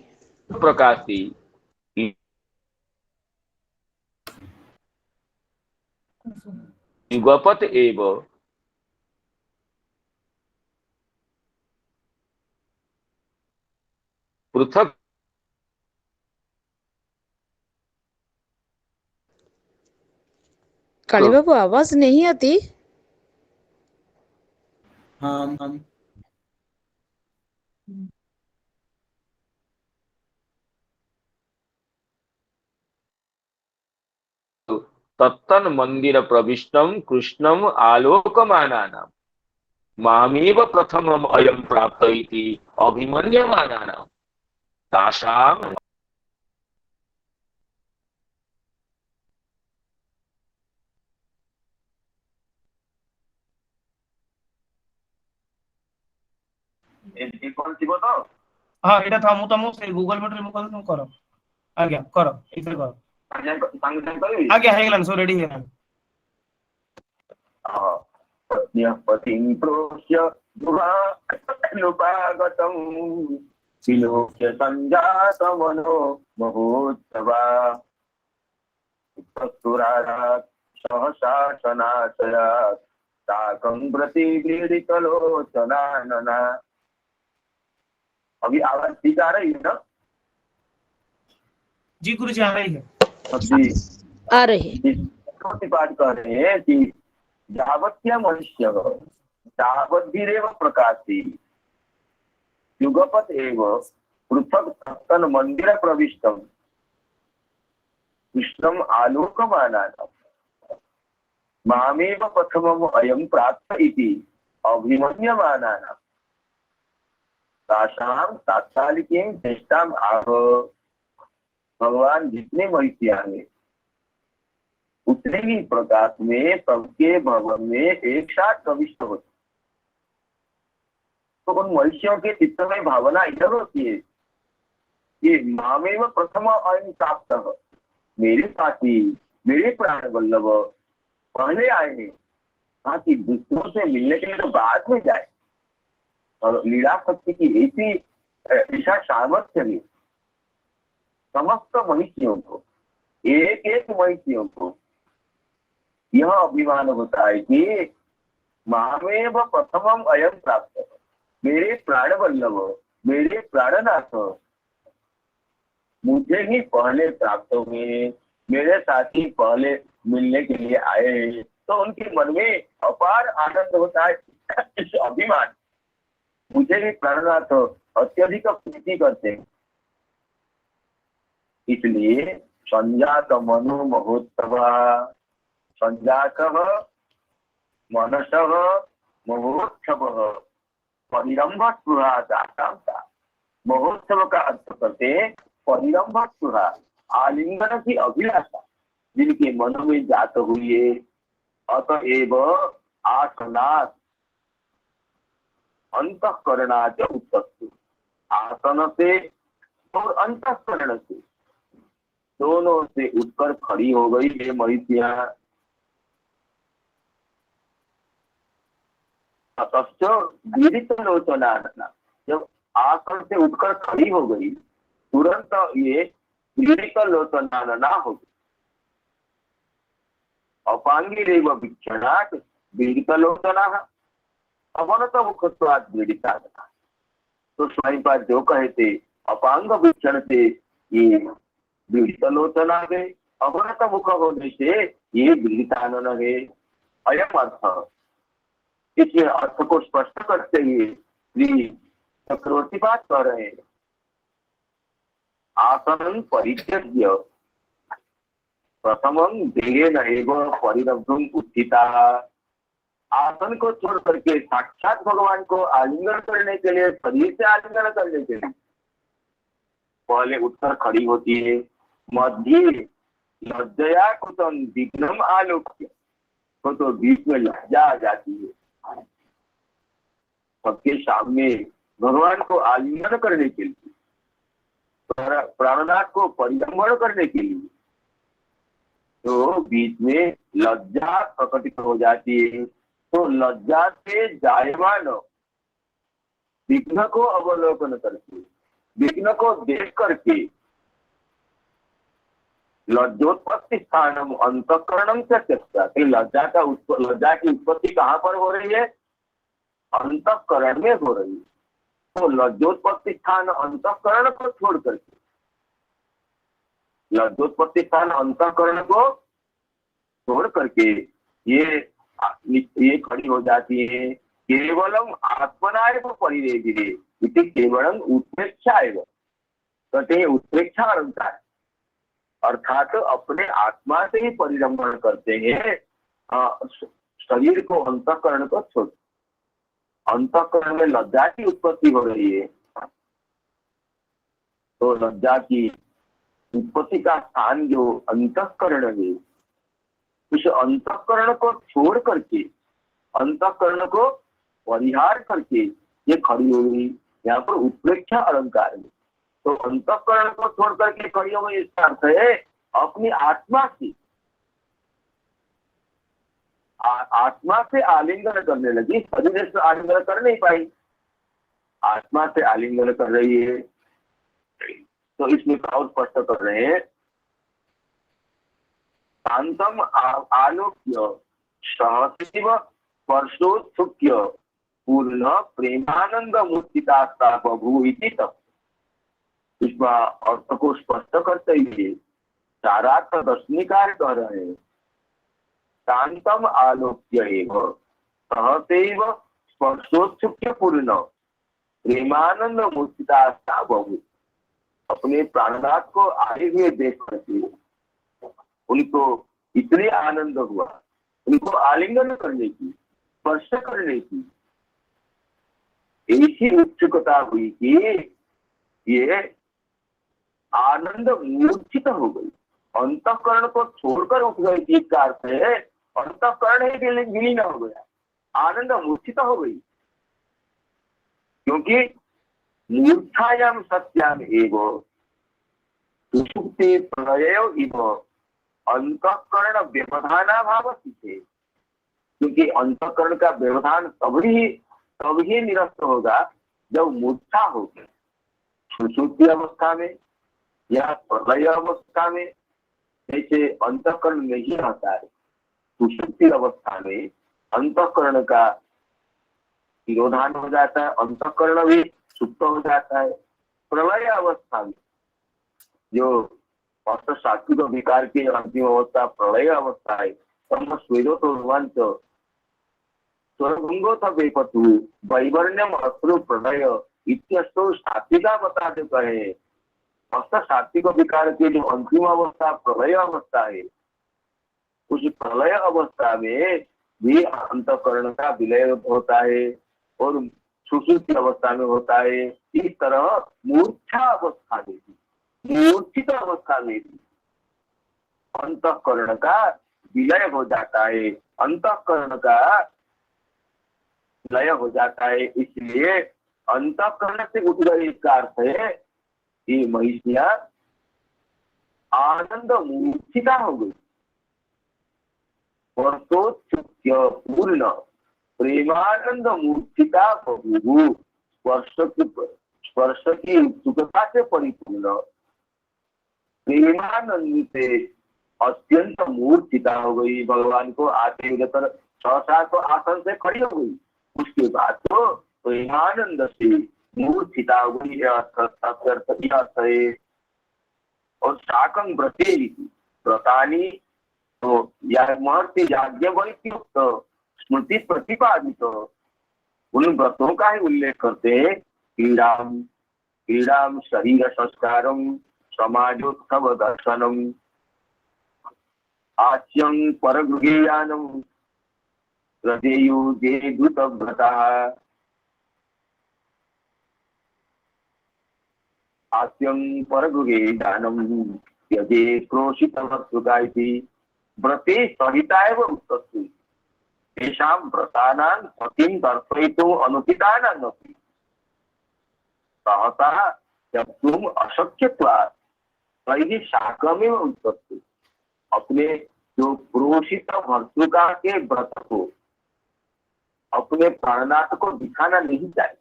प्रकाशि युगपत एव पृथक। काली बाबू आवाज नहीं आती। हाँ तत्तन मंदिर प्रविष्टम कृष्णम आलोकमानानां मामेव प्रथमम अयम प्राप्त इति अभिमन्यमानानां तासाम। କଣ ଥିବ ତ? ହଁ ଏଇଟା ଥାଉ, ମୁଁ ତମକୁ ସେଇ ଗୁଗଲ ମିଟରେ ମୁଁ କହିବି ତମେ କର। आज्ञा करो इधर करो संग आज्ञा हेगलान सो रेडी हेगलान पतिं प्रोष्य दुहानुपागतं विलोक्य सञ्जातमनो महोत्सवा तत्सुरारात् सहसासनाशयात् साकं प्रतिगृहीतलोचनानना। अभी आवाज ठीक आ रही है ना? जी गुरु जी आ रही है। अभी आ रही है। बात कर रहे हैं कि यावत्य मनुष्य तावद्भिरेव प्रकाशि युगपत् एव पृथक् तन् मंदिर प्रविष्टं कृष्णम् आलोकमानात् मामेव प्रथमम् अयं प्राप्त इति अभिमन्यमानानां तासां तात्कालिकीं चेष्टाम् आह। भगवान जितने महिषियाँ हैं उतने ही प्रकाश में सबके भवन में एक साथ प्रविष्ट होते। तो उन मनुष्यों के चित्त में भावना इधर होती है कि मामेव प्रथम अयं प्राप्त, मेरे साथी मेरे प्राण वल्लभ पहले आए हैं, ताकि दूसरों से मिलने के लिए तो बाद में जाए। और लीला शक्ति की ऐसा सामर्थ्य है समस्त मनुष्यों को, एक एक मनुष्यों को यह अभिमान होता है कि मामेव प्रथमम अयम प्राप्त, मेरे प्राण वल्लभ मेरे प्राणनाथ मुझे ही पहले प्राप्त हुए, मेरे साथी पहले मिलने के लिए आए हैं। तो उनके मन में अपार आनंद होता है। इस अभिमान मुझे ही प्राणनाथ अत्यधिक प्रीति करते हैं। इसलिए संजात मनो महोत्सव, संजात मनसः महोत्सव परिरंभ स्पृहा। महोत्सव का अर्थ करते परिरंभ स्पृहा, आलिंगन की अभिलाषा जिनके मन में जात हुई है। अतएव आसनात् अंतःकरणाच उत्पत्ति, आसन से और अंतःकरण से दोनों से उठकर खड़ी हो गई ये महिषियां। लोचना, जब आसन से उठकर खड़ी हो गई तुरंत ये लोचना हो गई। अपांगी रेव वीक्षणात् लोचना अवनत मुखत्वात् पीड़िता। तो स्वामीपाद जो कहे थे अपांग वीक्षण से ये पीड़ित लोचना है, अवनत मुख होने से ये पीड़ितानन है। अयम अर्थ, इसमें अर्थ को स्पष्ट करते हुए श्री चक्रवर्ती बात कर रहे हैं। आसन परित्यज्य प्रथमं देहेन एव परिरब्धुम उत्थिता। आसन को छोड़ करके साक्षात भगवान को आलिंगन करने के लिए, शरीर से आलिंगन करने के लिए पहले उठकर खड़ी होती है। मध्य लज्जया कुतम विघ्नम आलोक्य, तो बीच में लज्जा आ जाती है। सबके सामने भगवान को आलिंगन करने के लिए, प्राणनाथ को परिरंभण करने के लिए, तो बीच में लज्जा प्रकटित हो जाती है। तो लज्जा से जायमान विघ्न को अवलोकन करके, विघ्न को देख करके लज्जोत्पत्ति स्थानम अंतःकरणम से त्यक्ता। लज्जा की उत्पत्ति कहाँ पर हो रही है? अंतःकरण में हो रही है। तो लज्जोत्पत्ति स्थान अंतःकरण को छोड़ करके, लज्जोत्पत्ति स्थान अंतःकरण को छोड़ करके ये खड़ी हो जाती है। केवलम आत्मनाएव परिरेजिरे इति केवलम उत्प्रेक्षा एवं, कहते हैं उत्प्रेक्षा अलंकार, अर्थात अपने आत्मा से ही परिरंभण करते हैं शरीर को, अंतःकरण को छोड़। अंतःकरण में लज्जा की उत्पत्ति हो रही है, तो लज्जा की उत्पत्ति का स्थान जो अंतःकरण है, उस अंतःकरण को छोड़ करके, अंतःकरण को परिहार करके ये खड़ी हो गई। यहाँ पर उत्प्रेक्षा अलंकार है। तो अंतःकरण को छोड़ करके खड़ी हो गई, इसका अर्थ है अपनी आत्मा से आत्मा से आलिंगन करने लगी, शरीर से आलिंगन कर नहीं पाई, आत्मा से आलिंगन कर रही है। तो इसमें और स्पष्ट कर रहे हैं, शांतम आलोक्य सहसिव स्पर्शोत्सुक्य पूर्ण प्रेमानंद मूर्तिता बभू इति तब। इसका अर्थ को स्पष्ट करते हुए चारार्थ दर्शनिकार कह रहे हैं, शांतम आलोक्य एव सहसैव स्पर्शोत्सुक्य पूर्ण प्रेमानंद मूर्तिता बभू। अपने प्राणनाथ को आए हुए देख करके उनको इतने आनंद हुआ, उनको आलिंगन करने की, स्पर्श करने की ऐसी उत्सुकता हुई कि ये आनंद मूर्छित हो गई, अंतःकरण को छोड़कर उठ गई। चीज का अर्थ है अंतःकरण ही विलीन हो गया, आनंद मूर्छित हो गई। क्योंकि मूर्छायाम सत्याम एवं सुषुप्ति प्रलय इव अंतःकरण व्यवधानाभाव सिद्धे। क्योंकि अंतःकरण का व्यवधान तभी निरस्त होगा जब मूर्छा होगी। सुषुप्ति अवस्था में या प्रलय अवस्था में जैसे अंतःकरण नहीं रहता है, सुषुप्ति अवस्था में अंतःकरण का तिरोधान हो जाता है, अंतःकरण भी सुप्त हो जाता है। प्रलय अवस्था में जो अष्ट सात्विक विकार की अंतिम अवस्था प्रलय अवस्था है, तम स्वेदो तो रोमांच स्वरभंगोथ बेपतु वैवर्ण्यम अश्रु प्रलय इत्यस्तो सात्विका बताते कहे। अष्ट सात्विक विकार की जो अंतिम अवस्था प्रलय अवस्था है, उस प्रलय अवस्था में भी अंतःकरण का विलय होता है और सुषुप्ति अवस्था में होता है। इस तरह मूर्छा अवस्था में भी, मूर्छित अवस्था में भी अंतःकरण का विलय हो जाता है, अंतःकरण का लय हो जाता है। इसलिए अंतःकरण से उठ गई इसका अर्थ है कि महिषिया आनंद मूर्छिता हो गई, वर्षोत्सुक्य पूर्ण प्रेमानंद मूर्छिता बभूवु। स्पर्श की उत्सुकता से परिपूर्ण प्रेमानंद से अत्यंत मूर्छिता हो गई, भगवान को आते हुए सहसा तो आसन से खड़ी हो गई, उसके बाद तो प्रेमानंद से मूर्छिता हो गई। अर्थ है। और शाकं व्रते व्रतानी तो यह महर्षि याज्ञवल्क्योक्त स्मृति प्रतिपादित उन व्रतों का ही उल्लेख करते हैं। क्रीडाम शरीर संस्कारम समाजोत्सव दर्शनम आच्यं परगृहेयानम हृदयुजे दूतव्रता आच्यं परगृहेयानम यजे क्रोशितवत्सुका इति व्रते सहिता एव उत्तस्ति तेषां व्रतानां पतिं दर्शयितुम् अनुचितानामपि सहसा त्यक्तुम् अशक्यत्वात् तैः शाकमेव उत्तस्ति। अपने जो क्रोशित भर्तृका के व्रत को अपने प्राणनाथ को दिखाना नहीं चाहिए,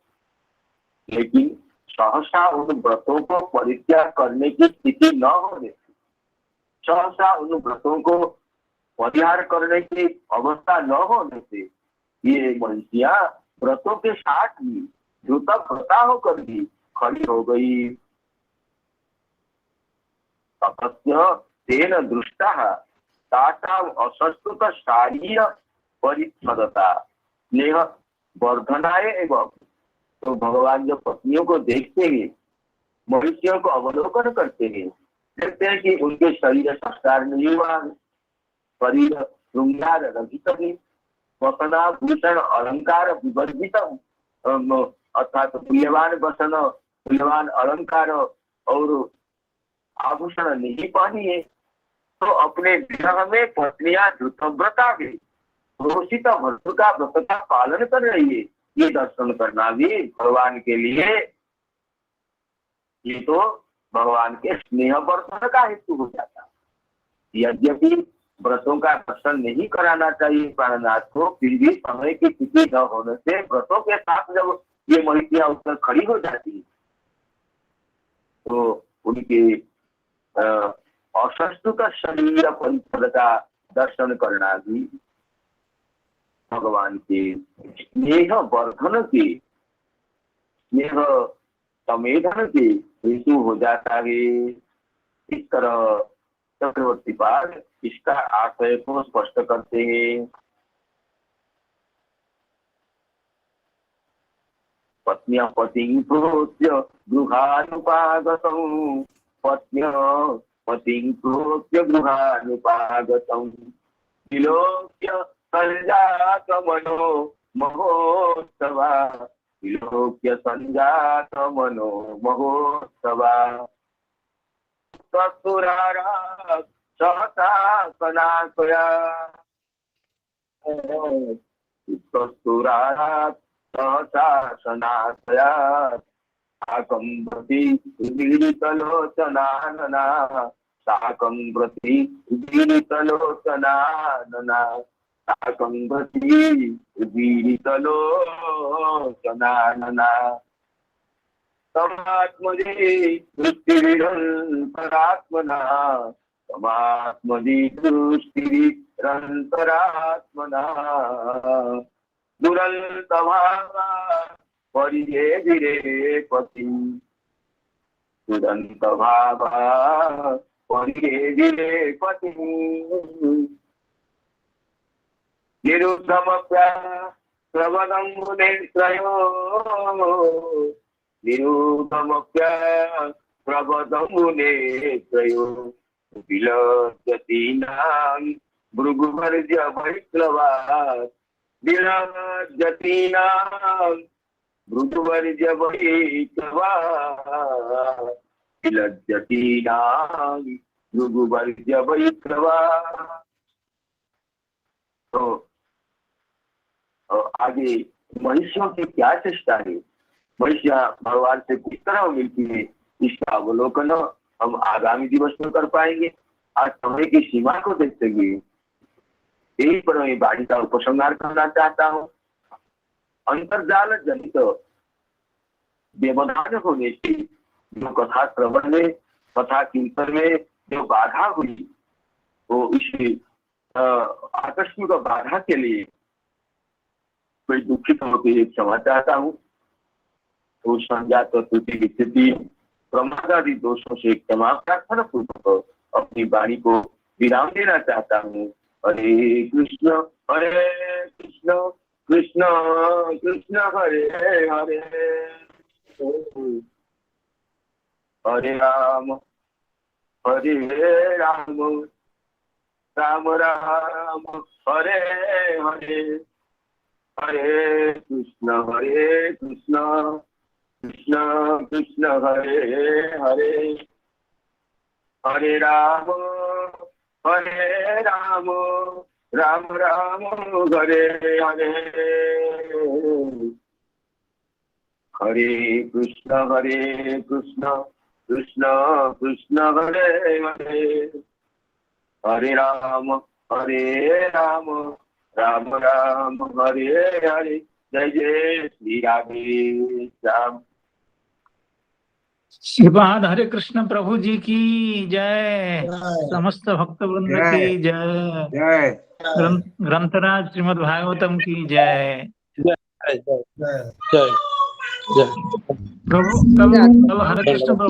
लेकिन सहसा उन व्रतों को परित्याग करने की स्थिति न होने से, सहसा उन व्रतों को परिहार करने की अवस्था न होने से ये मनुष्या व्रतों के साथ ही द्रुत व्रता होकर भी खड़ी हो गई। तपस्य तेन दृष्टा तासाम असंस्कृत शारीर परिच्छदता स्नेह वर्धनाय एवं। तो भगवान जो पत्नियों को देखते हैं, मनुष्यों को अवलोकन करते हैं, देखते हैं कि उनके शरीर संस्कार नहीं हुआ, शरीर श्रृंगार रहित है, वसना भूषण अलंकार विवर्जित, अर्थात मूल्यवान वसन मूल्यवान अलंकार और आभूषण नहीं पहनी है, तो अपने विरह में पत्नियां द्रुतव्रता भी घोषित भर्तृ का व्रत का पालन कर रही है। ये दर्शन करना भी भगवान के लिए ये तो भगवान के स्नेह वर्धन का हेतु हो जाता है। यद्यपि व्रतों का दर्शन नहीं कराना चाहिए प्राणनाथ को, फिर भी समय की स्थिति न होने से व्रतों के साथ जब ये महितियां उत्तर खड़ी हो जाती है तो उनके असंस्तुत शरीर परिषद का दर्शन करना भी भगवान के स्नेह वर्धन के, स्नेह संवेदन के हेतु हो जाता है। इस तरह चक्रवर्ती पाद इसका आशय को स्पष्ट करते हैं। पत्न्या पतिं प्रोच्य गृहानुपागतं, पत्न्या पतिं प्रोच्य गृहानुपागतं, विलोक्य संजात मनो महोत्सवा, विलोक्य संजात मनो महोत्सवा, तत्सुरारात् सहसा सनातया, तत्सुरारात् सहसा सनातया, साकं प्रति विदितलोचनानना, साकं प्रति विदितलोचनानना, साकं प्रति विदितलोचनानना, समात्मजे दृष्टिरन्तरात्मना, समात्मजे दृष्टिरन्तरात्मना, दुरन्तभावा परिहेदिरे पति, दुरन्तभावा परिहेदिरे पति, निरुद्धमप्या प्रबलं मुनेत्रयो, निरुद्धमप्या प्रबलं मुनेत्रयो, विलज्जतीनां भृगुभर्ज वैष्णवात्, विलज्जतीनां भृगुभर्ज वैष्णवात्, विलज्जतीनां भृगुभर्ज वैष्णवात्। तो आगे मनुष्यों की क्या चेष्टा है, मनुष्य भगवान से किस तरह मिलती है, इसका अवलोकन हम आगामी दिवस में कर पाएंगे। आज समय की सीमा को देखते हुए यही पर मैं वाणी का उपसंहार करना चाहता हूँ। अंतर्जाल जनित व्यवधान होने से जो कथा श्रवण में, कथा कीर्तन में जो बाधा हुई, वो इस आकस्मिक बाधा के लिए मैं दुखित होकर क्षमा चाहता हूँ। तो संजात त्रुटि स्थिति प्रमादादि दोषों से क्षमा प्रार्थना पूर्वक अपनी वाणी को विराम देना चाहता हूँ। हरे कृष्ण कृष्ण कृष्ण हरे हरे, हरे राम राम राम हरे हरे, हरे कृष्ण कृष्ण कृष्ण हरे हरे, हरे राम राम राम हरे हरे, हरे कृष्ण कृष्ण कृष्ण हरे हरे, हरे राम राम राम हरे हरे। जय जय श्री राधे श्याम। श्रीपाद हरे कृष्ण प्रभु जी की जय, समस्त भक्त वृंद की जय, जय ग्रंथराज श्रीमद् भागवतम की जय। जय जय जय जय। प्रभु कल हरे कृष्ण प्रभु